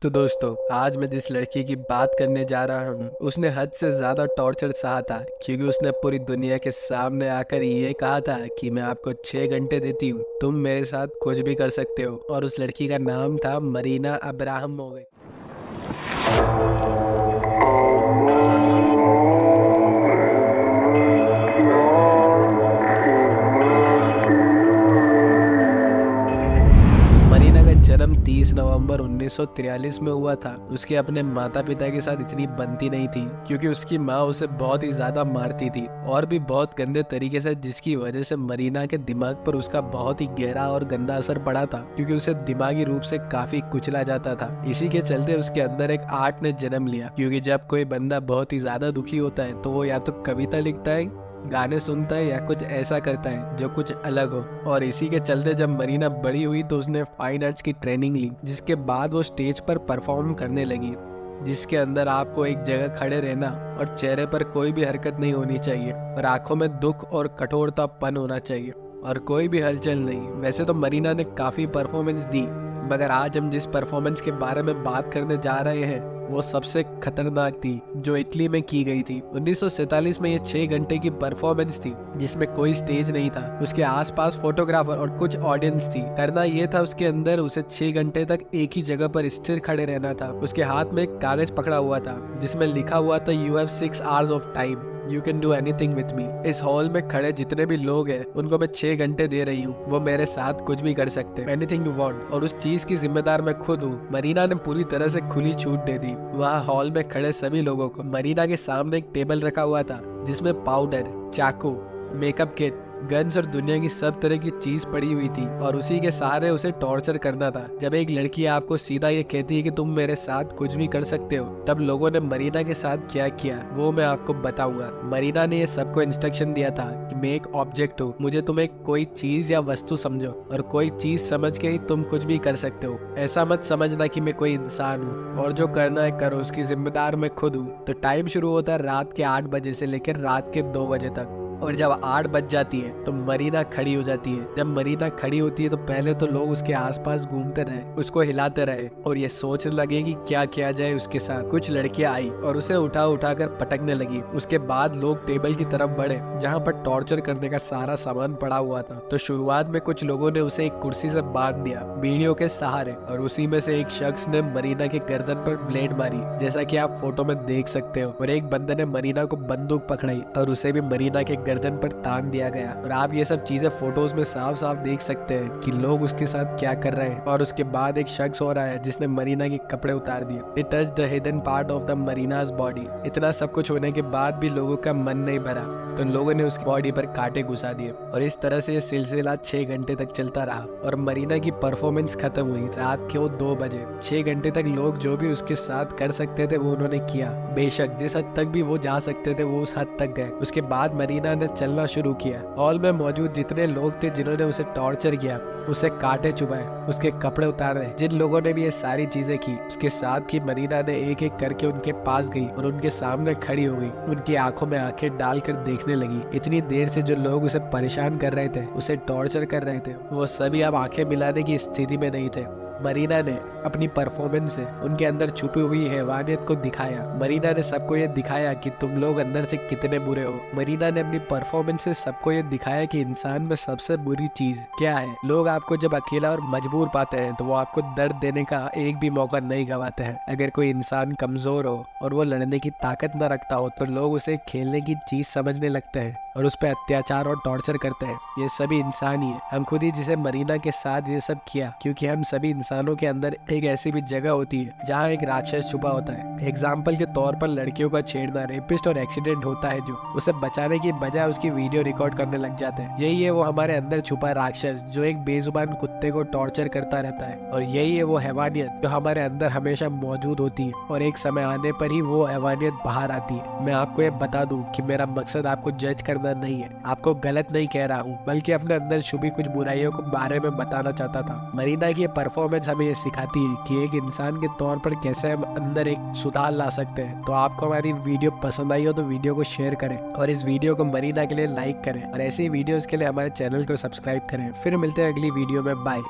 तो दोस्तों, आज मैं जिस लड़की की बात करने जा रहा हूँ उसने हद से ज़्यादा टॉर्चर सहा था, क्योंकि उसने पूरी दुनिया के सामने आकर ये कहा था कि मैं आपको 6 घंटे देती हूँ, तुम मेरे साथ कुछ भी कर सकते हो। और उस लड़की का नाम था मरीना अब्राहमोविच। मरीना का जन्म 30 नवंबर 1943 में हुआ था। उसके अपने माता पिता के साथ इतनी बनती नहीं थी, क्योंकि उसकी माँ उसे बहुत ही ज्यादा मारती थी और भी बहुत गंदे तरीके से, जिसकी वजह से मरीना के दिमाग पर उसका बहुत ही गहरा और गंदा असर पड़ा था, क्योंकि उसे दिमागी रूप से काफी कुचला जाता था। इसी के चलते उसके अंदर एक आर्ट ने जन्म लिया, क्योंकि जब कोई बंदा बहुत ही ज्यादा दुखी होता है तो वो या तो कविता लिखता है, गाने सुनता है, या कुछ ऐसा करता है जो कुछ अलग हो। और इसी के चलते जब मरीना बड़ी हुई तो उसने फाइन आर्ट्स की ट्रेनिंग ली, जिसके बाद वो स्टेज पर परफॉर्म करने लगी, जिसके अंदर आपको एक जगह खड़े रहना और चेहरे पर कोई भी हरकत नहीं होनी चाहिए और आंखों में दुख और कठोरतापन होना चाहिए और कोई भी हलचल नहीं। वैसे तो मरीना ने काफी परफॉर्मेंस दी, मगर आज हम जिस परफॉर्मेंस के बारे में बात करने जा रहे हैं वो सबसे खतरनाक थी, जो इटली में की गई थी 1947 में। ये 6 घंटे की परफॉर्मेंस थी, जिसमें कोई स्टेज नहीं था, उसके आसपास फोटोग्राफर और कुछ ऑडियंस थी। करना ये था, उसके अंदर उसे 6 घंटे तक एक ही जगह पर स्थिर खड़े रहना था। उसके हाथ में एक कागज पकड़ा हुआ था जिसमें लिखा हुआ था, you have 6 hours of time, you can do anything with me. इस हॉल में खड़े जितने भी लोग हैं उनको मैं 6 घंटे दे रही हूँ, वो मेरे साथ कुछ भी कर सकते हैं, एनीथिंग यू वांट, और उस चीज की जिम्मेदार मैं खुद हूँ। मरीना ने पूरी तरह से खुली छूट दे दी वहाँ हॉल में खड़े सभी लोगों को। मरीना के सामने एक टेबल रखा हुआ था जिसमें पाउडर, चाकू, मेकअप किट, गन्स और दुनिया की सब तरह की चीज पड़ी हुई थी, और उसी के सहारे उसे टॉर्चर करना था। जब एक लड़की आपको सीधा ये कहती है कि तुम मेरे साथ कुछ भी कर सकते हो, तब लोगों ने मरीना के साथ क्या किया वो मैं आपको बताऊंगा। मरीना ने ये सबको इंस्ट्रक्शन दिया था कि मैं एक ऑब्जेक्ट हूँ, मुझे तुम्हें कोई चीज या वस्तु समझो और कोई चीज समझ के ही तुम कुछ भी कर सकते हो। ऐसा मत समझना कि मैं कोई इंसान हूँ और जो करना है करो, उसकी जिम्मेदार मैं खुद हूँ। तो टाइम शुरू होता है रात के 8 बजे से लेकर रात के 2 बजे तक, और जब 8 बज जाती है तो मरीना खड़ी हो जाती है। जब मरीना खड़ी होती है तो पहले तो लोग उसके आसपास घूमते रहे, उसको हिलाते रहे और ये सोचने लगे कि क्या किया जाए उसके साथ। कुछ लड़कियां आई और उसे उठा उठा कर पटकने लगी। उसके बाद लोग टेबल की तरफ बढ़े जहाँ पर टॉर्चर करने का सारा सामान पड़ा हुआ था। तो शुरुआत में कुछ लोगों ने उसे एक कुर्सी से बांध दिया बीड़ियों के सहारे, और उसी में से एक शख्स ने मरीना के गर्दन पर ब्लेड मारी, जैसा कि आप फोटो में देख सकते हो। और एक बंदे ने मरीना को बंदूक पकड़ाई और उसे भी मरीना के गर्दन पर तान दिया गया। और आप ये सब चीजें फोटोज में साफ साफ देख सकते हैं कि लोग उसके साथ क्या कर रहे हैं। और उसके बाद एक शख्स हो रहा है जिसने मरीना के कपड़े उतार दिए। It touch the hidden part of the मरीनाज body. इतना सब कुछ होने के बाद भी लोगों का मन नहीं भरा, तो लोगों ने उसकी बॉडी पर कांटे घुसा दिए। और इस तरह से ये सिलसिला 6 घंटे तक चलता रहा और मरीना की परफॉर्मेंस खत्म हुई रात के वो 2 बजे। 6 घंटे तक लोग जो भी उसके साथ कर सकते थे वो उन्होंने किया। बेशक जिस हद तक भी वो जा सकते थे वो उस हद तक गए। उसके बाद मरीना ने चलना शुरू किया। हॉल में मौजूद जितने लोग थे जिन्होंने उसे टॉर्चर किया, उसे कांटे चुभाए, उसके कपड़े उतारे, जिन लोगों ने भी ये सारी चीजें की, उसके साथ की मरीना ने एक एक करके उनके पास गई और उनके सामने खड़ी हो गई। उनकी आंखों में आंखें डालकर देखने लगी। इतनी देर से जो लोग उसे परेशान कर रहे थे, उसे टॉर्चर कर रहे थे, वो सभी अब आंखें मिलाने की स्थिति में नहीं थे। मरीना ने अपनी परफॉर्मेंस से उनके अंदर छुपी हुई हैवानियत को दिखाया। मरीना ने सबको ये दिखाया कि तुम लोग अंदर से कितने बुरे हो। मरीना ने अपनी परफॉर्मेंस से सबको ये दिखाया कि इंसान में सबसे बुरी चीज क्या है। लोग आपको जब अकेला और मजबूर पाते हैं तो वो आपको दर्द देने का एक भी मौका नहीं गवाते हैं। अगर कोई इंसान कमजोर हो और वो लड़ने की ताकत न रखता हो तो लोग उसे खेलने की चीज समझने लगते हैं और उस पर अत्याचार और टॉर्चर करते हैं। ये सभी इंसान ही है। हम खुद ही जिसे मरीना के साथ ये सब किया, क्योंकि हम सभी इंसानों के अंदर एक ऐसी भी जगह होती है जहाँ एक राक्षस छुपा होता है। एग्जाम्पल के तौर पर लड़कियों का छेड़ना, रेपिस्ट और एक्सीडेंट होता है, जो उसे बचाने की बजाय उसकी वीडियो रिकॉर्ड करने लग जाते हैं। यही है वो हमारे अंदर छुपा राक्षस जो एक बेजुबान कुत्ते को टॉर्चर करता रहता है, और यही है वो हैवानियत जो हमारे अंदर हमेशा मौजूद होती है और एक समय आने पर ही वो हैवानियत बाहर आती है। मैं आपको ये बता दूं कि मेरा मकसद आपको जज करना नहीं है, आपको गलत नहीं कह रहा हूँ, बल्कि अपने अंदर छुपी कुछ बुराइयों को बारे में बताना चाहता था। मरीना की परफॉर्मेंस हमें ये सिखाती है कि एक इंसान के तौर पर कैसे हम अंदर एक सुधार ला सकते हैं। तो आपको हमारी वीडियो पसंद आई हो तो वीडियो को शेयर करें और इस वीडियो को मरीना के लिए लाइक करें, और ऐसी वीडियोस के लिए हमारे चैनल को सब्सक्राइब करें। फिर मिलते हैं अगली वीडियो में। बाय।